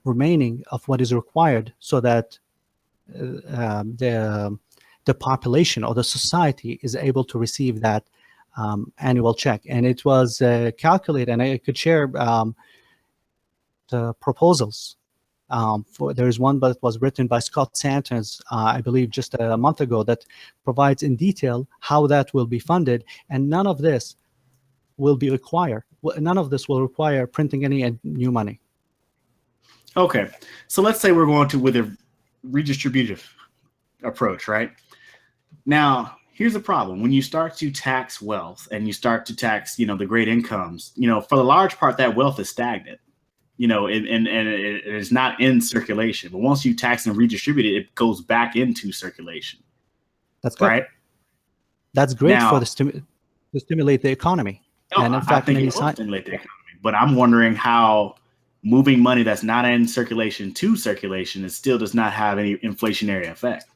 S3: remaining of what is required, so that the population or the society is able to receive that annual check. And it was calculated, and I could share the proposals. There's one that was written by Scott Santons, I believe just a month ago, that provides in detail how that will be funded, and none of this will require printing any new money.
S1: Okay, so let's say we're going with a redistributive approach, right? Now, here's the problem. When you start to tax wealth and you start to tax, the great incomes, for the large part, that wealth is stagnant, and it is not in circulation. But once you tax and redistribute it, it goes back into circulation.
S3: That's good. Right. That's great to stimulate the economy.
S1: No, and in fact, I think it will stimulate the economy. But I'm wondering how moving money that's not in circulation to circulation, it still does not have any inflationary effect.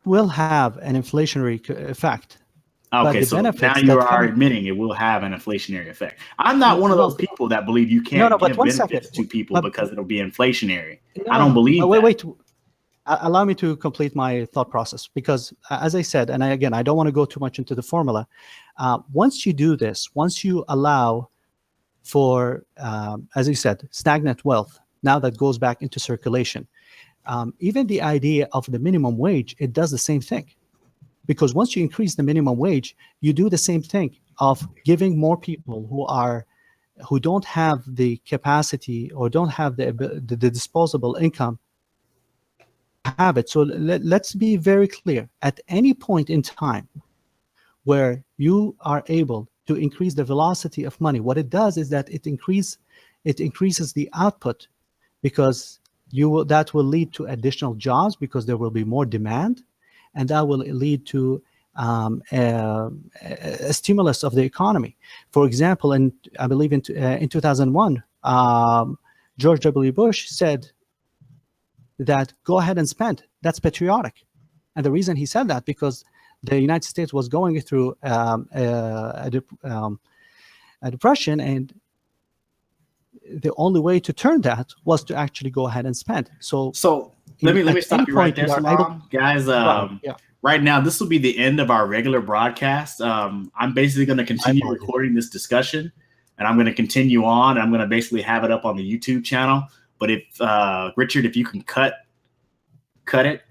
S3: Will have an inflationary effect.
S1: Okay,
S3: the
S1: so now
S3: benefits
S1: you
S3: that
S1: are
S3: come.
S1: admitting it will have an inflationary effect. I'm not one of those
S3: No,
S1: people that believe you
S3: no,
S1: can't
S3: no. But
S1: give
S3: one
S1: benefits
S3: second.
S1: to people
S3: But
S1: because it'll be inflationary.
S3: no,
S1: I
S3: no,
S1: don't
S3: no.
S1: believe
S3: Wait,
S1: that.
S3: wait. Allow me to complete my thought process, because as I said, and again, I don't want to go too much into the formula. Once you do this, once you allow for, as you said, stagnant wealth, now that goes back into circulation, even the idea of the minimum wage, it does the same thing. Because once you increase the minimum wage, you do the same thing of giving more people who don't have the capacity or don't have the disposable income have it. So let's be very clear. At any point in time where you are able to increase the velocity of money, what it does is that it increases the output, because that will lead to additional jobs because there will be more demand, and that will lead to a stimulus of the economy. For example, I believe in 2001, George W. Bush said that go ahead and spend. That's patriotic. And the reason he said that, because the United States was going through a depression, and the only way to turn that was to actually go ahead and spend. So
S1: let me stop you right there, Salam. Guys,
S3: yeah.
S1: right now, this will be the end of our regular broadcast. I'm basically going to continue recording this discussion, and I'm going to continue on. I'm going to basically have it up on the YouTube channel. But if Richard, if you can cut it.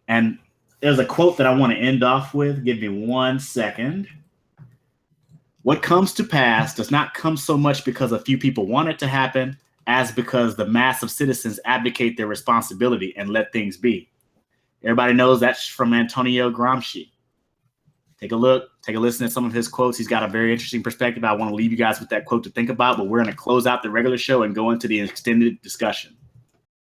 S1: And there's a quote that I want to end off with. Give me 1 second. What comes to pass does not come so much because a few people want it to happen as because the mass of citizens abdicate their responsibility and let things be. Everybody knows that's from Antonio Gramsci. Take a look, take a listen to some of his quotes. He's got a very interesting perspective. I want to leave you guys with that quote to think about, but we're going to close out the regular show and go into the extended discussion.